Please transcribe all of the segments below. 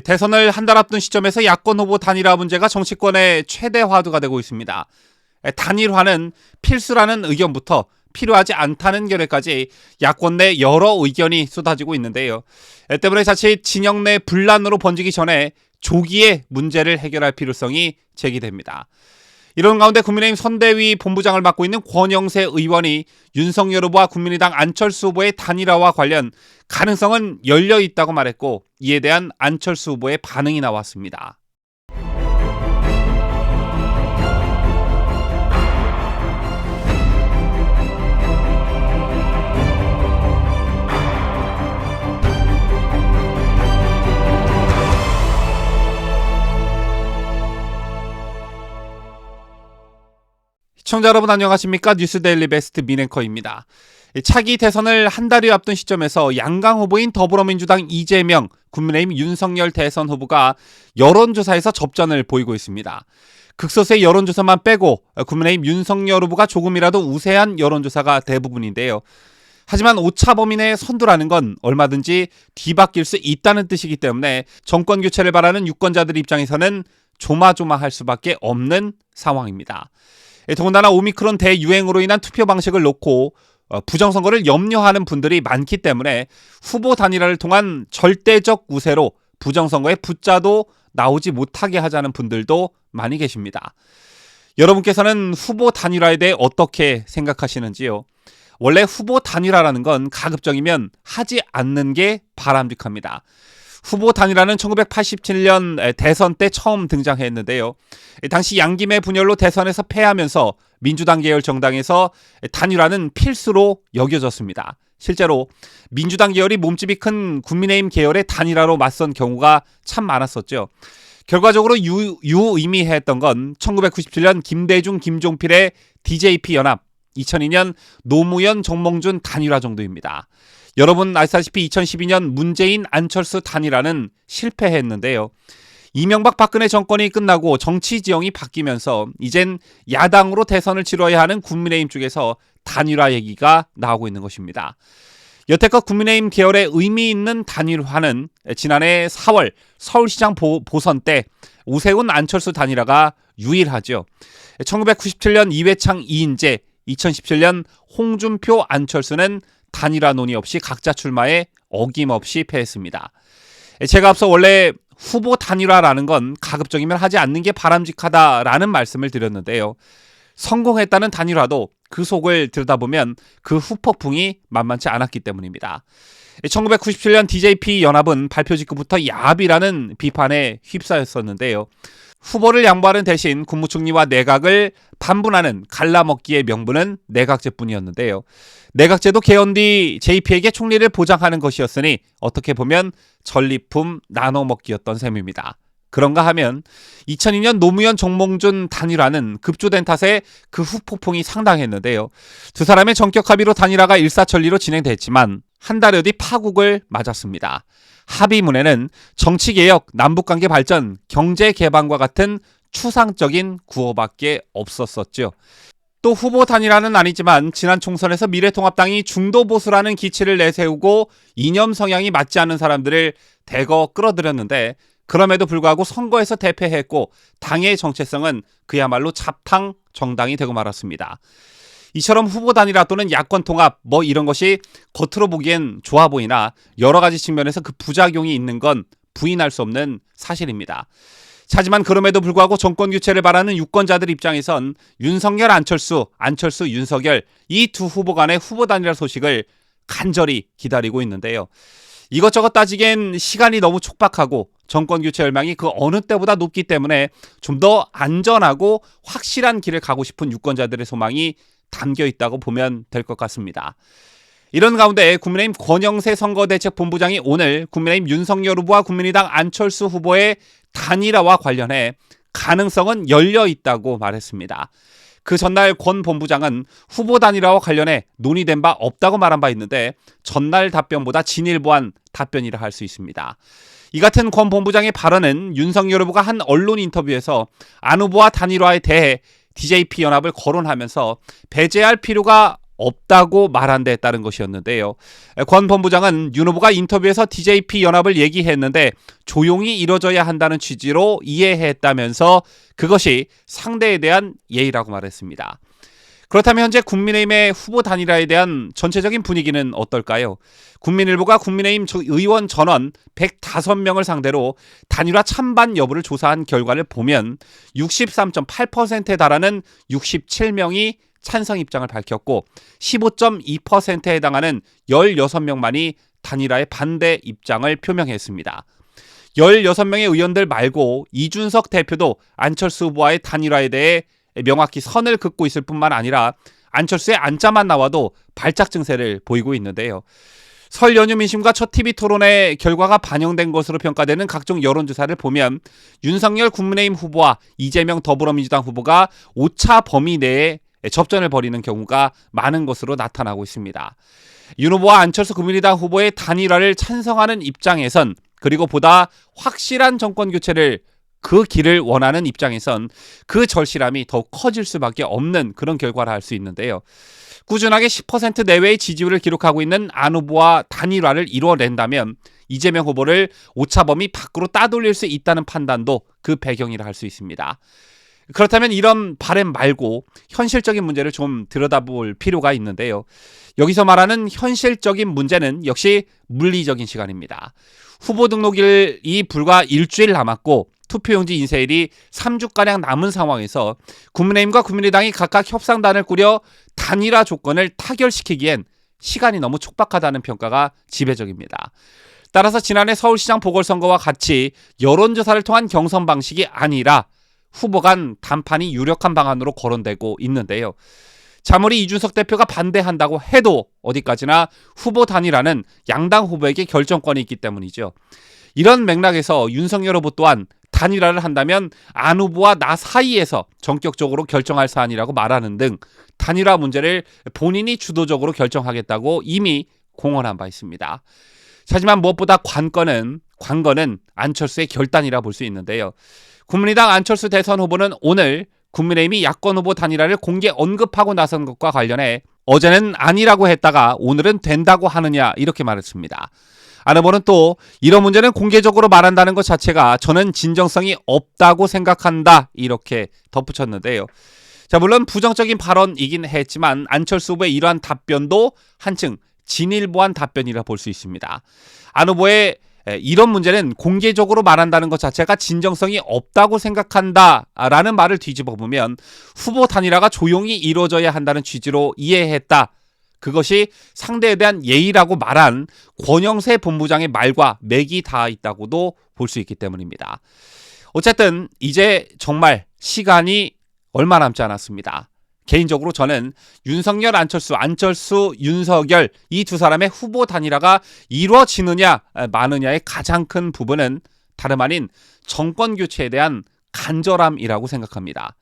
대선을 한 달 앞둔 시점에서 야권 후보 단일화 문제가 정치권의 최대 화두가 되고 있습니다. 단일화는 필수라는 의견부터 필요하지 않다는 견해까지 야권 내 여러 의견이 쏟아지고 있는데요. 때문에 자칫 진영 내 분란으로 번지기 전에 조기에 문제를 해결할 필요성이 제기됩니다. 이런 가운데 국민의힘 선대위 본부장을 맡고 있는 권영세 의원이 윤석열 후보와 국민의당 안철수 후보의 단일화와 관련 가능성은 열려 있다고 말했고, 이에 대한 안철수 후보의 반응이 나왔습니다. 시청자 여러분 안녕하십니까? 뉴스데일리 베스트 민앵커입니다. 차기 대선을 한 달여 앞둔 시점에서 양강 후보인 더불어민주당 이재명, 국민의힘 윤석열 대선 후보가 여론조사에서 접전을 보이고 있습니다. 극소수의 여론조사만 빼고 국민의힘 윤석열 후보가 조금이라도 우세한 여론조사가 대부분인데요. 하지만 오차 범위 내 선두라는 건 얼마든지 뒤바뀔 수 있다는 뜻이기 때문에 정권 교체를 바라는 유권자들 입장에서는 조마조마할 수밖에 없는 상황입니다. 더군다나 오미크론 대유행으로 인한 투표 방식을 놓고 부정선거를 염려하는 분들이 많기 때문에 후보 단일화를 통한 절대적 우세로 부정선거의 붓자도 나오지 못하게 하자는 분들도 많이 계십니다. 여러분께서는 후보 단일화에 대해 어떻게 생각하시는지요? 원래 후보 단일화라는 건 가급적이면 하지 않는 게 바람직합니다. 후보 단일화는 1987년 대선 때 처음 등장했는데요. 당시 양김의 분열로 대선에서 패하면서 민주당 계열 정당에서 단일화는 필수로 여겨졌습니다. 실제로 민주당 계열이 몸집이 큰 국민의힘 계열의 단일화로 맞선 경우가 참 많았었죠. 결과적으로 유의미했던 건 1997년 김대중, 김종필의 DJP 연합, 2002년 노무현, 정몽준 단일화 정도입니다. 여러분 아시다시피 2012년 문재인, 안철수 단일화는 실패했는데요. 이명박 박근혜 정권이 끝나고 정치 지형이 바뀌면서 이젠 야당으로 대선을 치러야 하는 국민의힘 쪽에서 단일화 얘기가 나오고 있는 것입니다. 여태껏 국민의힘 계열의 의미 있는 단일화는 지난해 4월 서울시장 보선 때 오세훈, 안철수 단일화가 유일하죠. 1997년 이회창, 이인재, 2017년 홍준표, 안철수는 단일화 논의 없이 각자 출마에 어김없이 패했습니다. 제가 앞서 원래 후보 단일화라는 건 가급적이면 하지 않는 게 바람직하다라는 말씀을 드렸는데요. 성공했다는 단일화도 그 속을 들여다보면 그 후폭풍이 만만치 않았기 때문입니다. 1997년 DJP 연합은 발표 직후부터 야합이라는 비판에 휩싸였었는데요. 후보를 양보하는 대신 국무총리와 내각을 반분하는 갈라먹기의 명분은 내각제뿐이었는데요. 내각제도 개헌 뒤 JP에게 총리를 보장하는 것이었으니 어떻게 보면 전리품 나눠먹기였던 셈입니다. 그런가 하면 2002년 노무현, 정몽준 단일화는 급조된 탓에 그 후폭풍이 상당했는데요. 두 사람의 전격 합의로 단일화가 일사천리로 진행됐지만 한 달여 뒤 파국을 맞았습니다. 합의문에는 정치개혁, 남북관계 발전, 경제개방과 같은 추상적인 구호밖에 없었었죠. 또 후보 단일화는 아니지만 지난 총선에서 미래통합당이 중도보수라는 기치를 내세우고 이념 성향이 맞지 않는 사람들을 대거 끌어들였는데 그럼에도 불구하고 선거에서 대패했고 당의 정체성은 그야말로 잡탕 정당이 되고 말았습니다. 이처럼 후보 단일화 또는 야권 통합 이런 것이 겉으로 보기엔 좋아 보이나 여러 가지 측면에서 그 부작용이 있는 건 부인할 수 없는 사실입니다. 하지만 그럼에도 불구하고 정권 교체를 바라는 유권자들 입장에선 윤석열, 안철수, 안철수, 윤석열 이 두 후보 간의 후보 단일화 소식을 간절히 기다리고 있는데요. 이것저것 따지기엔 시간이 너무 촉박하고 정권 교체 열망이 그 어느 때보다 높기 때문에 좀 더 안전하고 확실한 길을 가고 싶은 유권자들의 소망이 담겨 있다고 보면 될 것 같습니다. 이런 가운데 국민의힘 권영세 선거대책본부장이 오늘 국민의힘 윤석열 후보와 국민의당 안철수 후보의 단일화와 관련해 가능성은 열려 있다고 말했습니다. 그 전날 권 본부장은 후보 단일화와 관련해 논의된 바 없다고 말한 바 있는데 전날 답변보다 진일보한 답변이라 할 수 있습니다. 이 같은 권 본부장의 발언은 윤석열 후보가 한 언론 인터뷰에서 안 후보와 단일화에 대해 DJP 연합을 거론하면서 배제할 필요가 없다고 말한 데 따른 것이었는데요. 권 본부장은 윤 후보가 인터뷰에서 TJP 연합을 얘기했는데 조용히 이뤄져야 한다는 취지로 이해했다면서 그것이 상대에 대한 예의라고 말했습니다. 그렇다면 현재 국민의힘의 후보 단일화에 대한 전체적인 분위기는 어떨까요? 국민일보가 국민의힘 의원 전원 105명을 상대로 단일화 찬반 여부를 조사한 결과를 보면 63.8%에 달하는 67명이 찬성 입장을 밝혔고 15.2%에 해당하는 16명만이 단일화의 반대 입장을 표명했습니다. 16명의 의원들 말고 이준석 대표도 안철수 후보와의 단일화에 대해 명확히 선을 긋고 있을 뿐만 아니라 안철수의 안자만 나와도 발작 증세를 보이고 있는데요. 설 연휴 민심과 첫 TV 토론의 결과가 반영된 것으로 평가되는 각종 여론조사를 보면 윤석열 국민의힘 후보와 이재명 더불어민주당 후보가 오차 범위 내에 접전을 벌이는 경우가 많은 것으로 나타나고 있습니다. 윤 후보와 안철수 국민의당 후보의 단일화를 찬성하는 입장에선 그리고 보다 확실한 정권 교체를 그 길을 원하는 입장에선 그 절실함이 더욱 커질 수밖에 없는 그런 결과를 할 수 있는데요. 꾸준하게 10% 내외의 지지율을 기록하고 있는 안 후보와 단일화를 이뤄낸다면 이재명 후보를 오차범위 밖으로 따돌릴 수 있다는 판단도 그 배경이라 할 수 있습니다. 그렇다면 이런 바람 말고 현실적인 문제를 좀 들여다볼 필요가 있는데요. 여기서 말하는 현실적인 문제는 역시 물리적인 시간입니다. 후보 등록일이 불과 일주일 남았고 투표용지 인쇄일이 3주가량 남은 상황에서 국민의힘과 국민의당이 각각 협상단을 꾸려 단일화 조건을 타결시키기엔 시간이 너무 촉박하다는 평가가 지배적입니다. 따라서 지난해 서울시장 보궐선거와 같이 여론조사를 통한 경선 방식이 아니라 후보 간 단판이 유력한 방안으로 거론되고 있는데요. 자물이 이준석 대표가 반대한다고 해도 어디까지나 후보 단일화는 양당 후보에게 결정권이 있기 때문이죠. 이런 맥락에서 윤석열 후보 또한 단일화를 한다면 안 후보와 나 사이에서 전격적으로 결정할 사안이라고 말하는 등 단일화 문제를 본인이 주도적으로 결정하겠다고 이미 공언한 바 있습니다. 하지만 무엇보다 관건은 안철수의 결단이라 볼 수 있는데요. 국민의당 안철수 대선 후보는 오늘 국민의힘이 야권 후보 단일화를 공개 언급하고 나선 것과 관련해 어제는 아니라고 했다가 오늘은 된다고 하느냐 이렇게 말했습니다. 안 후보는 또 이런 문제는 공개적으로 말한다는 것 자체가 저는 진정성이 없다고 생각한다 이렇게 덧붙였는데요. 자, 물론 부정적인 발언이긴 했지만 안철수 후보의 이러한 답변도 한층 진일보한 답변이라 볼 수 있습니다. 안 후보의 이런 문제는 공개적으로 말한다는 것 자체가 진정성이 없다고 생각한다라는 말을 뒤집어 보면 후보 단일화가 조용히 이루어져야 한다는 취지로 이해했다. 그것이 상대에 대한 예의라고 말한 권영세 본부장의 말과 맥이 닿아 있다고도 볼 수 있기 때문입니다. 어쨌든 이제 정말 시간이 얼마 남지 않았습니다. 개인적으로 저는 윤석열, 안철수, 윤석열 이 두 사람의 후보 단일화가 이루어지느냐 마느냐의 가장 큰 부분은 다름 아닌 정권 교체에 대한 간절함이라고 생각합니다.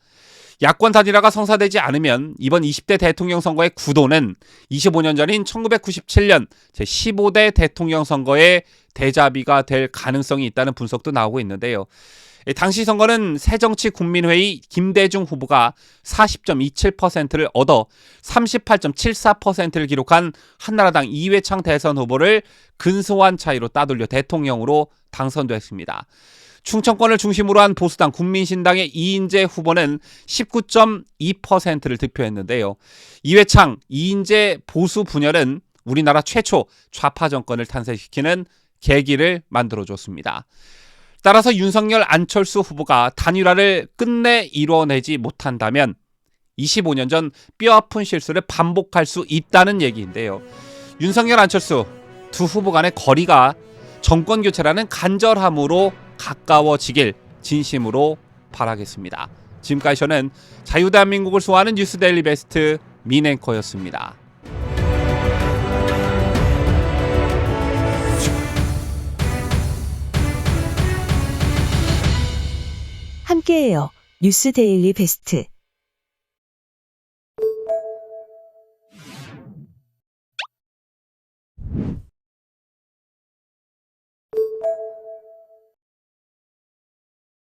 야권 단일화가 성사되지 않으면 이번 20대 대통령 선거의 구도는 25년 전인 1997년 제15대 대통령 선거의 대자비가 될 가능성이 있다는 분석도 나오고 있는데요. 당시 선거는 새정치국민회의 김대중 후보가 40.27%를 얻어 38.74%를 기록한 한나라당 이회창 대선 후보를 근소한 차이로 따돌려 대통령으로 당선됐습니다. 충청권을 중심으로 한 보수당 국민신당의 이인재 후보는 19.2%를 득표했는데요. 이회창, 이인재 보수 분열은 우리나라 최초 좌파 정권을 탄생시키는 계기를 만들어줬습니다. 따라서 윤석열, 안철수 후보가 단일화를 끝내 이뤄내지 못한다면 25년 전 뼈아픈 실수를 반복할 수 있다는 얘기인데요. 윤석열, 안철수 두 후보 간의 거리가 정권교체라는 간절함으로 가까워지길 진심으로 바라겠습니다. 지금까지 저는 자유대한민국을 소화하는 뉴스데일리 베스트 민앵커였습니다. 함께해요. 뉴스데일리 베스트.